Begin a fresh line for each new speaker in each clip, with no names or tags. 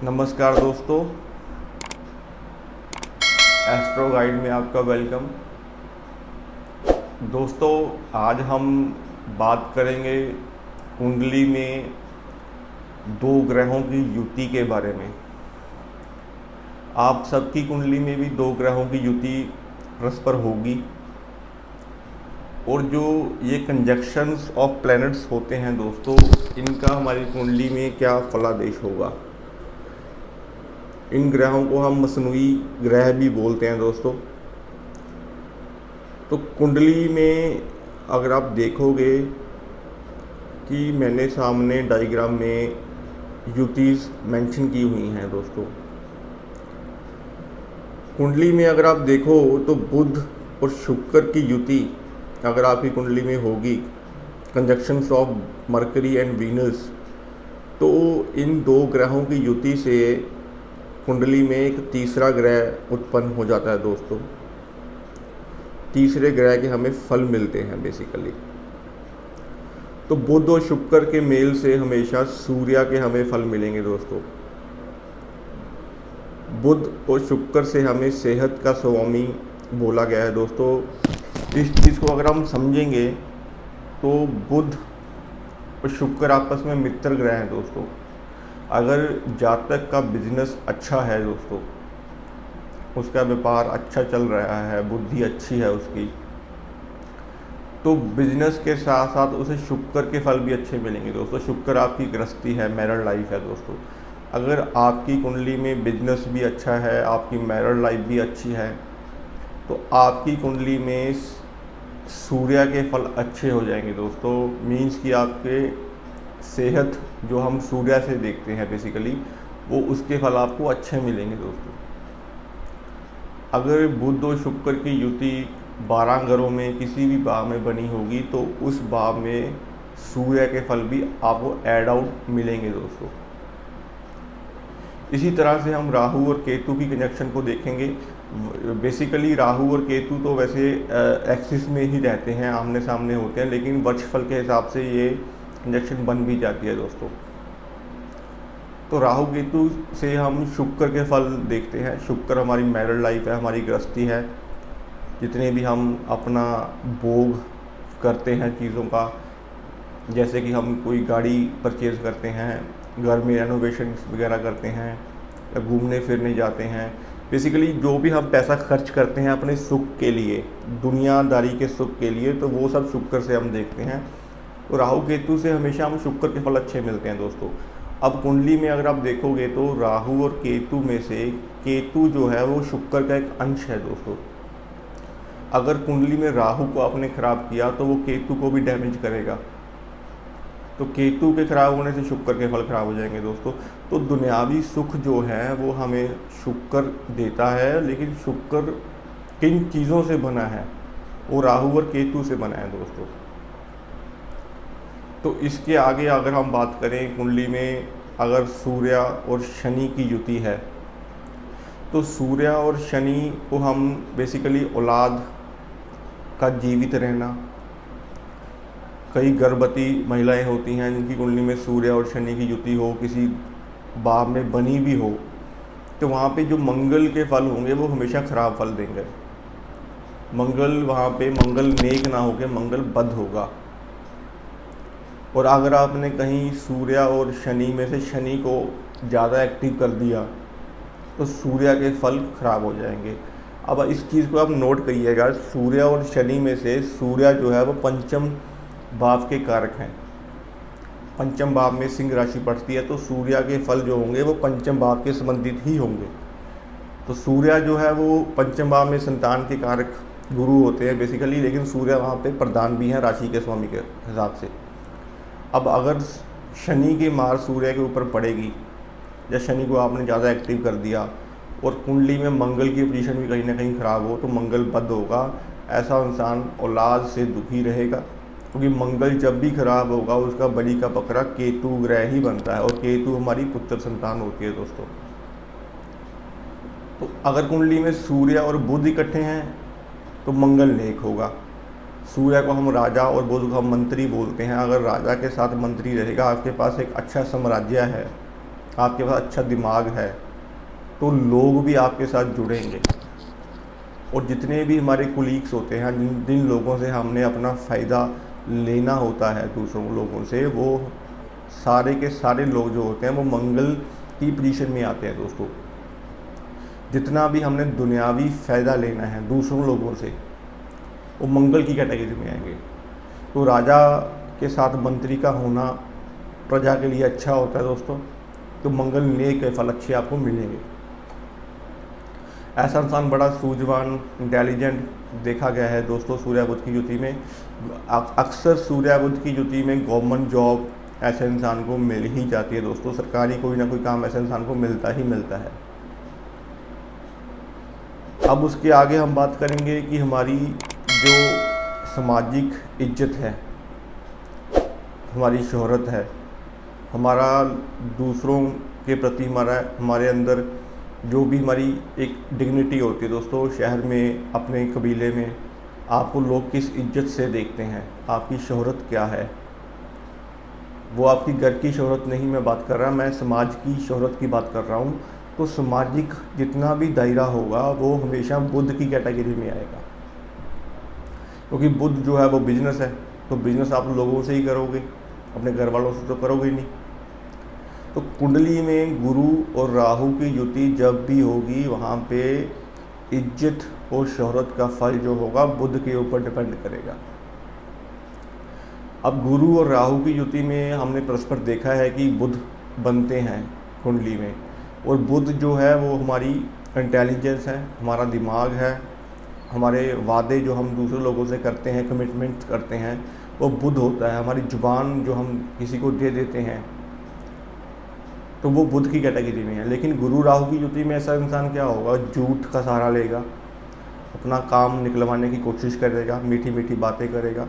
नमस्कार दोस्तों, astro guide में आपका वेलकम। दोस्तों, आज हम बात करेंगे कुंडली में दो ग्रहों की युति के बारे में। आप सबकी कुंडली में भी दो ग्रहों की युति परस्पर होगी, और जो ये कंजक्शंस ऑफ प्लैनेट्स होते हैं दोस्तों, इनका हमारी कुंडली में क्या फलादेश होगा। इन ग्रहों को हम मसनूई ग्रह भी बोलते हैं दोस्तों। तो कुंडली में अगर आप देखोगे कि मैंने सामने डायग्राम में युतिस मेंशन की हुई हैं दोस्तों। कुंडली में अगर आप देखो तो बुध और शुक्र की युति अगर आपकी कुंडली में होगी, conjunctions of mercury and Venus, तो इन दो ग्रहों की युति से कुंडली में एक तीसरा ग्रह उत्पन्न हो जाता है दोस्तों। तीसरे ग्रह के हमें फल मिलते हैं बेसिकली। तो बुध और शुक्र के मेल से हमेशा सूर्य के हमें फल मिलेंगे दोस्तों। बुध और शुक्र से हमें सेहत का स्वामी बोला गया है दोस्तों। इस चीज़ को अगर हम समझेंगे तो बुध और शुक्र आपस में मित्र ग्रह हैं दोस्तों। अगर जातक का बिजनेस अच्छा है दोस्तों, उसका व्यापार अच्छा चल रहा है, बुद्धि अच्छी है उसकी, तो बिजनेस के साथ साथ उसे शुक्र के फल भी अच्छे मिलेंगे दोस्तों। शुक्र आपकी गृहस्थी है, मैरिड लाइफ है दोस्तों। अगर आपकी कुंडली में बिजनेस भी अच्छा है, आपकी मैरिड लाइफ भी अच्छी है, तो आपकी कुंडली में सूर्य के फल अच्छे हो जाएंगे दोस्तों। मीन्स कि आपके सेहत जो हम सूर्य से देखते हैं बेसिकली, वो उसके फल आपको अच्छे मिलेंगे दोस्तों। अगर बुध और शुक्र की युति 12 घरों में किसी भी भाव में बनी होगी, तो उस भाव में सूर्य के फल भी आपको ऐड आउट मिलेंगे दोस्तों। इसी तरह से हम राहु और केतु की कनेक्शन को देखेंगे। बेसिकली राहु और केतु तो वैसे एक्सिस में ही रहते हैं, आमने सामने होते हैं, लेकिन वर्षफल के हिसाब से ये कंजक्शन बन भी जाती है दोस्तों। तो राहु केतु से हम शुक्र के फल देखते हैं। शुक्र हमारी मैरिड लाइफ है, हमारी गृहस्थी है। जितने भी हम अपना भोग करते हैं चीज़ों का, जैसे कि हम कोई गाड़ी परचेज़ करते हैं, घर में रेनोवेशन वगैरह करते हैं, या घूमने फिरने जाते हैं, बेसिकली जो भी हम पैसा खर्च करते हैं अपने सुख के लिए, दुनियादारी के सुख के लिए, तो वो सब शुक्र से हम देखते हैं। तो राहु केतु से हमेशा हम शुक्र के फल अच्छे मिलते हैं दोस्तों। अब कुंडली में अगर आप देखोगे तो राहु और केतु में से केतु जो है वो शुक्र का एक अंश है दोस्तों। अगर कुंडली में राहु को आपने खराब किया तो वो केतु को भी डैमेज करेगा। तो केतु के खराब होने से शुक्र के फल खराब हो जाएंगे दोस्तों। तो दुनियावी सुख जो है वो हमें शुक्र देता है, लेकिन शुक्र किन चीज़ों से बना है? वो राहु और केतु से बना है दोस्तों। तो इसके आगे अगर हम बात करें, कुंडली में अगर सूर्य और शनि की युति है, तो सूर्य और शनि को हम बेसिकली औलाद का जीवित रहना, कई गर्भवती महिलाएं होती हैं जिनकी कुंडली में सूर्य और शनि की युति हो, किसी भाव में बनी भी हो, तो वहाँ पे जो मंगल के फल होंगे वो हमेशा खराब फल देंगे। मंगल वहाँ पे मंगल नेक ना होकर मंगल बद होगा। और अगर आपने कहीं सूर्य और शनि में से शनि को ज़्यादा एक्टिव कर दिया तो सूर्य के फल खराब हो जाएंगे। अब इस चीज़ को आप नोट करिएगा, सूर्य और शनि में से सूर्य जो है वो पंचम भाव के कारक हैं। पंचम भाव में सिंह राशि पड़ती है, तो सूर्य के फल जो होंगे वो पंचम भाव के संबंधित ही होंगे। तो सूर्य जो है वो पंचम भाव में संतान के कारक गुरु होते हैं बेसिकली, लेकिन सूर्य वहाँ पे प्रधान भी हैं राशि के स्वामी के हिसाब से। अब अगर शनि की मार सूर्य के ऊपर पड़ेगी, या शनि को आपने ज़्यादा एक्टिव कर दिया और कुंडली में मंगल की पोजीशन भी कहीं ना कहीं ख़राब हो, तो मंगल बद होगा। ऐसा इंसान औलाद से दुखी रहेगा, क्योंकि मंगल जब भी खराब होगा उसका बलि का बकरा केतु ग्रह ही बनता है, और केतु हमारी पुत्र संतान होती है दोस्तों। तो अगर कुंडली में सूर्य और बुध इकट्ठे हैं तो मंगल नेक होगा। सूर्य को हम राजा और बुध को हम मंत्री बोलते हैं। अगर राजा के साथ मंत्री रहेगा, आपके पास एक अच्छा साम्राज्य है, आपके पास अच्छा दिमाग है, तो लोग भी आपके साथ जुड़ेंगे। और जितने भी हमारे कुलीग्स होते हैं, जिन जिन लोगों से हमने अपना फ़ायदा लेना होता है दूसरों लोगों से, वो सारे के सारे लोग जो होते हैं वो मंगल की पोजीशन में आते हैं दोस्तों। जितना भी हमने दुनियावी फ़ायदा लेना है दूसरों लोगों से, वो मंगल की कैटेगरी में आएंगे। तो राजा के साथ मंत्री का होना प्रजा के लिए अच्छा होता है दोस्तों। तो मंगल नेक फल अच्छे आपको मिलेंगे। ऐसा इंसान बड़ा सूझवान, इंटेलिजेंट देखा गया है दोस्तों सूर्य बुध की युति में। अक्सर सूर्य बुध की युति में गवर्नमेंट जॉब ऐसे इंसान को मिल ही जाती है दोस्तों। सरकारी कोई ना कोई काम ऐसे इंसान को मिलता ही मिलता है। अब उसके आगे हम बात करेंगे कि हमारी जो सामाजिक इज्जत है, हमारी शोहरत है, हमारा दूसरों के प्रति हमारे अंदर जो भी हमारी एक डिग्निटी होती है दोस्तों। शहर में, अपने कबीले में आपको लोग किस इज्जत से देखते हैं, आपकी शोहरत क्या है। वो आपकी घर की शोहरत नहीं मैं बात कर रहा, मैं समाज की शोहरत की बात कर रहा हूँ। तो सामाजिक जितना भी दायरा होगा वो हमेशा बुध की कैटेगरी में आएगा, क्योंकि बुध जो है वो बिजनेस है। तो बिजनेस आप लोगों से ही करोगे, अपने घर वालों से तो करोगे ही नहीं। तो कुंडली में गुरु और राहु की युति जब भी होगी, वहाँ पे इज्जत और शोहरत का फल जो होगा बुध के ऊपर डिपेंड करेगा। अब गुरु और राहु की युति में हमने परस्पर देखा है कि बुध बनते हैं कुंडली में, और बुध जो है वो हमारी इंटेलिजेंस है, हमारा दिमाग है, हमारे वादे जो हम दूसरे लोगों से करते हैं, कमिटमेंट करते हैं, वो बुध होता है। हमारी जुबान जो हम किसी को दे देते हैं, तो वो बुध की कैटेगरी में है। लेकिन गुरु राहु की युति में ऐसा इंसान क्या होगा, झूठ का सहारा लेगा, अपना काम निकलवाने की कोशिश करेगा, मीठी मीठी बातें करेगा,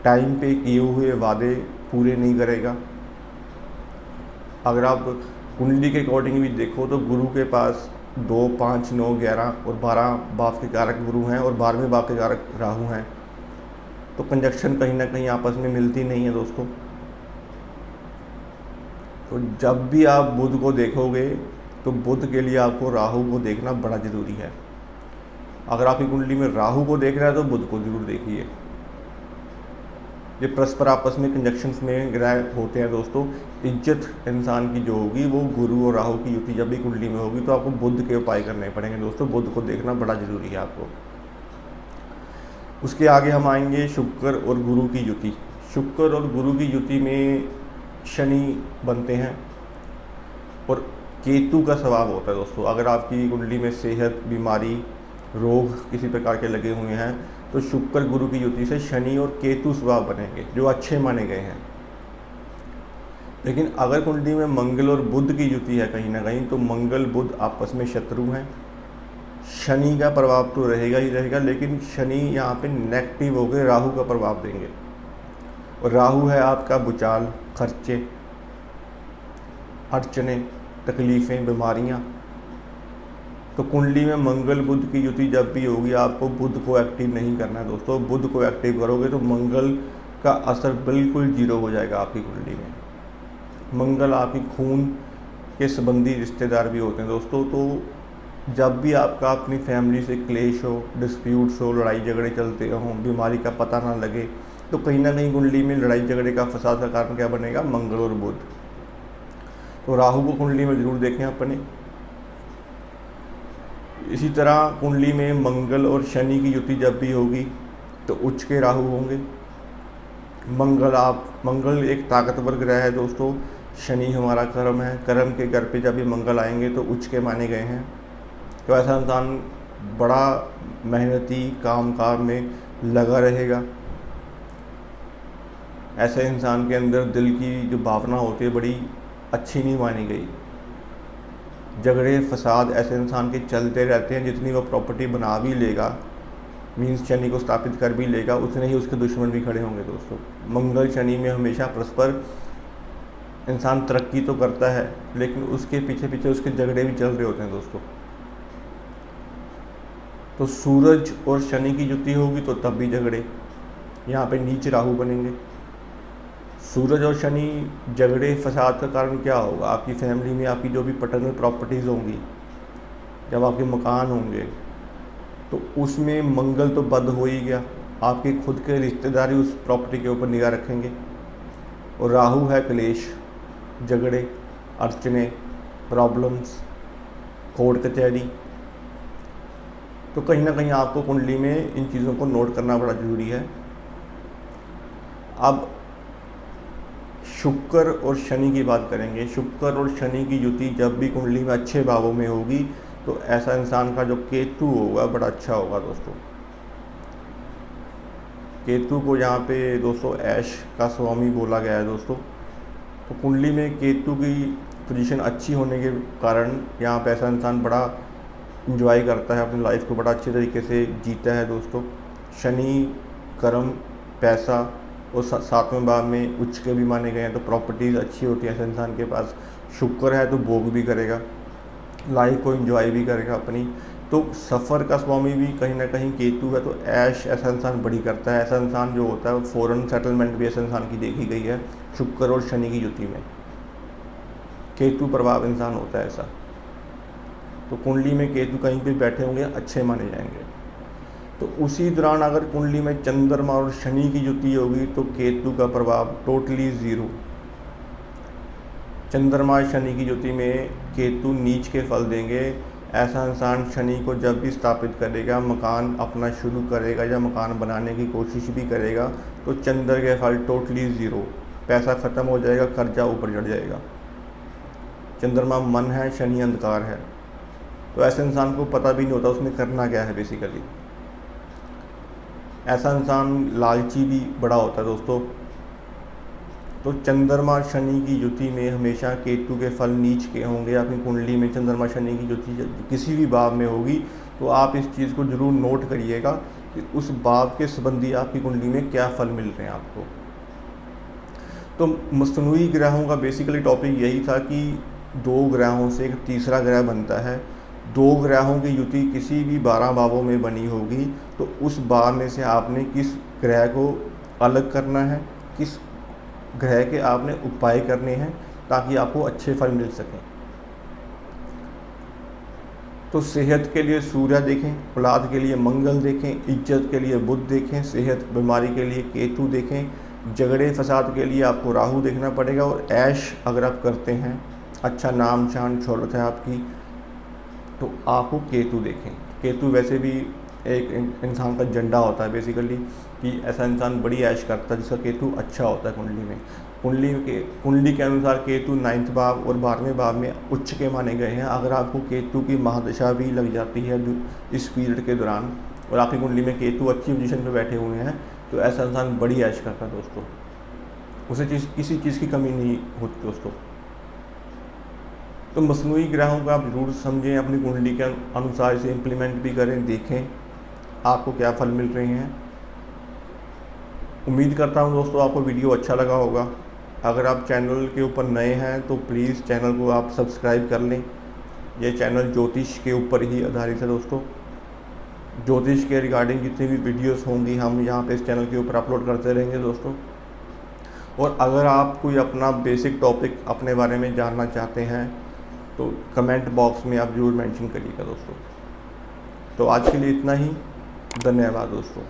टाइम पे किए हुए वादे पूरे नहीं करेगा। अगर आप कुंडली के अकॉर्डिंग भी देखो तो गुरु के पास 2, 5, 9, 11 और 12 भाव के कारक गुरु हैं और 12वें भाव के कारक राहु हैं। तो कंजक्शन कहीं ना कहीं आपस में मिलती नहीं है दोस्तों। तो जब भी आप बुध को देखोगे तो बुध के लिए आपको राहु को देखना बड़ा ज़रूरी है। अगर आपकी कुंडली में राहु को देख रहा है तो बुध को जरूर देखिए। ये परस्पर आपस में कंजक्शंस में ग्रह होते हैं दोस्तों। इज्जत इंसान की जो होगी वो गुरु और राहु की युति जब भी कुंडली में होगी, तो आपको बुध के उपाय करने पड़ेंगे दोस्तों। बुध को देखना बड़ा ज़रूरी है आपको। उसके आगे हम आएंगे शुक्र और गुरु की युति। शुक्र और गुरु की युति में शनि बनते हैं और केतु का स्वभाव होता है दोस्तों। अगर आपकी कुंडली में सेहत, बीमारी, रोग किसी प्रकार के लगे हुए हैं, तो शुक्र गुरु की युति से शनि और केतु स्वभाव बनेंगे जो अच्छे माने गए हैं। लेकिन अगर कुंडली में मंगल और बुध की युति है कहीं ना कहीं, तो मंगल बुध आपस में शत्रु हैं। शनि का प्रभाव तो रहेगा ही रहेगा, लेकिन शनि यहाँ पे नेगेटिव होकर राहु का प्रभाव देंगे। और राहु है आपका भूचाल, खर्चे, अड़चने, तकलीफ़ें, बीमारियाँ। तो कुंडली में मंगल बुध की युति जब भी होगी, आपको बुध को एक्टिव नहीं करना है दोस्तों। बुध को एक्टिव करोगे तो मंगल का असर बिल्कुल जीरो हो जाएगा आपकी कुंडली में। मंगल आपकी खून के संबंधी रिश्तेदार भी होते हैं दोस्तों। तो जब भी आपका अपनी फैमिली से क्लेश हो, डिस्प्यूट्स हो, लड़ाई झगड़े चलते हों, बीमारी का पता ना लगे, तो कहीं ना कहीं कुंडली में लड़ाई झगड़े का, फसाद का कारण क्या बनेगा, मंगल और बुध। तो राहु को कुंडली में जरूर देखें अपने। इसी तरह कुंडली में मंगल और शनि की युति जब भी होगी तो उच्च के राहु होंगे। मंगल एक ताकतवर ग्रह है दोस्तों। शनि हमारा कर्म है, कर्म के घर पे जब भी मंगल आएंगे तो उच्च के माने गए हैं। तो ऐसा इंसान बड़ा मेहनती, काम में लगा रहेगा। ऐसे इंसान के अंदर दिल की जो भावना होती है बड़ी अच्छी नहीं मानी गई। झगड़े फसाद ऐसे इंसान के चलते रहते हैं। जितनी वो प्रॉपर्टी बना भी लेगा, मीन्स शनि को स्थापित कर भी लेगा, उतने ही उसके दुश्मन भी खड़े होंगे दोस्तों। मंगल शनि में हमेशा परस्पर इंसान तरक्की तो करता है, लेकिन उसके पीछे पीछे उसके झगड़े भी चल रहे होते हैं दोस्तों। तो सूरज और शनि की युति होगी तो तब भी झगड़े। यहाँ पे नीच राहु बनेंगे। सूरज और शनि झगड़े फसाद का कारण क्या होगा? आपकी फैमिली में आपकी जो भी पैटर्नल प्रॉपर्टीज़ होंगी, जब आपके मकान होंगे, तो उसमें मंगल तो बद हो ही गया, आपके खुद के रिश्तेदारी उस प्रॉपर्टी के ऊपर निगाह रखेंगे। और राहु है क्लेश, झगड़े, अर्चने, प्रॉब्लम्स, कोर्ट कचहरी। तो कहीं ना कहीं आपको कुंडली में इन चीज़ों को नोट करना बड़ा ज़रूरी है। अब शुक्र और शनि की बात करेंगे। शुक्र और शनि की युति जब भी कुंडली में अच्छे भावों में होगी तो ऐसा इंसान का जो केतु होगा बड़ा अच्छा होगा दोस्तों। केतु को यहाँ पे दोस्तों ऐश का स्वामी बोला गया है दोस्तों। तो कुंडली में केतु की पोजीशन अच्छी होने के कारण यहाँ पे ऐसा इंसान बड़ा इंजॉय करता है, अपनी लाइफ को बड़ा अच्छे तरीके से जीता है दोस्तों। शनि कर्म, पैसा और सातवें भाव में उच्च के भी माने गए हैं, तो प्रॉपर्टीज़ अच्छी होती है ऐसे इंसान के पास। शुक्र है तो भोग भी करेगा, लाइफ को एंजॉय भी करेगा अपनी। तो सफ़र का स्वामी भी कहीं ना कहीं केतु है, तो ऐश ऐसा इंसान बड़ी करता है। ऐसा इंसान जो होता है वो फॉरेन सेटलमेंट भी ऐसे इंसान की देखी गई है शुक्र और शनि की युति में। केतु प्रभाव इंसान होता है ऐसा। तो कुंडली में केतु कहीं पे बैठे होंगे अच्छे माने जाएंगे। तो उसी दौरान अगर कुंडली में चंद्रमा और शनि की युति होगी तो केतु का प्रभाव टोटली ज़ीरो। चंद्रमा शनि की युति में केतु नीच के फल देंगे। ऐसा इंसान शनि को जब भी स्थापित करेगा, मकान अपना शुरू करेगा या मकान बनाने की कोशिश भी करेगा, तो चंद्र के फल टोटली ज़ीरो। पैसा ख़त्म हो जाएगा, कर्जा ऊपर चढ़ जाएगा। चंद्रमा मन है, शनि अंधकार है, तो ऐसे इंसान को पता भी नहीं होता उसमें करना क्या है बेसिकली। ऐसा इंसान लालची भी बड़ा होता है दोस्तों। तो चंद्रमा शनि की युति में हमेशा केतु के फल नीच के होंगे। अपनी कुंडली में चंद्रमा शनि की युति किसी भी भाव में होगी तो आप इस चीज़ को ज़रूर नोट करिएगा कि उस भाव के संबंधी आपकी कुंडली में क्या फल मिल रहे हैं आपको। तो मसनूई ग्रहों का बेसिकली टॉपिक यही था कि दो ग्रहों से एक तीसरा ग्रह बनता है। दो ग्रहों की युति किसी भी 12 भावों में बनी होगी तो उस भाव में से आपने किस ग्रह को अलग करना है, किस ग्रह के आपने उपाय करने हैं ताकि आपको अच्छे फल मिल सकें। तो सेहत के लिए सूर्य देखें, औलाद के लिए मंगल देखें, इज्जत के लिए बुध देखें, सेहत बीमारी के लिए केतु देखें, झगड़े फसाद के लिए आपको राहु देखना पड़ेगा, और ऐश अगर आप करते हैं, अच्छा नाम शान शोहरत है आपकी, तो आपको केतु देखें। केतु वैसे भी एक इंसान का झंडा होता है बेसिकली, कि ऐसा इंसान बड़ी ऐश करता है जिसका केतु अच्छा होता है कुंडली में। कुंडली के अनुसार केतु 9वें भाव और 12वें भाव में उच्च के माने गए हैं। अगर आपको केतु की महादशा भी लग जाती है इस पीरियड के दौरान और आपकी कुंडली में केतु अच्छी पोजीशन पे बैठे हुए हैं, तो ऐसा इंसान बड़ी ऐश करता है दोस्तों। उसे किसी चीज़ की कमी नहीं होती दोस्तों। तो मसनूई ग्रहों का आप जरूर समझें, अपनी कुंडली के अनुसार इसे इम्प्लीमेंट भी करें, देखें आपको क्या फल मिल रहे हैं। उम्मीद करता हूं दोस्तों आपको वीडियो अच्छा लगा होगा। अगर आप चैनल के ऊपर नए हैं तो प्लीज़ चैनल को आप सब्सक्राइब कर लें। ये चैनल ज्योतिष के ऊपर ही आधारित है दोस्तों। ज्योतिष के रिगार्डिंग जितनी भी वीडियोस होंगी हम यहाँ पे इस चैनल के ऊपर अपलोड करते रहेंगे दोस्तों। और अगर आप कोई अपना बेसिक टॉपिक अपने बारे में जानना चाहते हैं तो कमेंट बॉक्स में आप ज़रूर मेंशन करिएगा दोस्तों। तो आज के लिए इतना ही, धन्यवाद दोस्तों।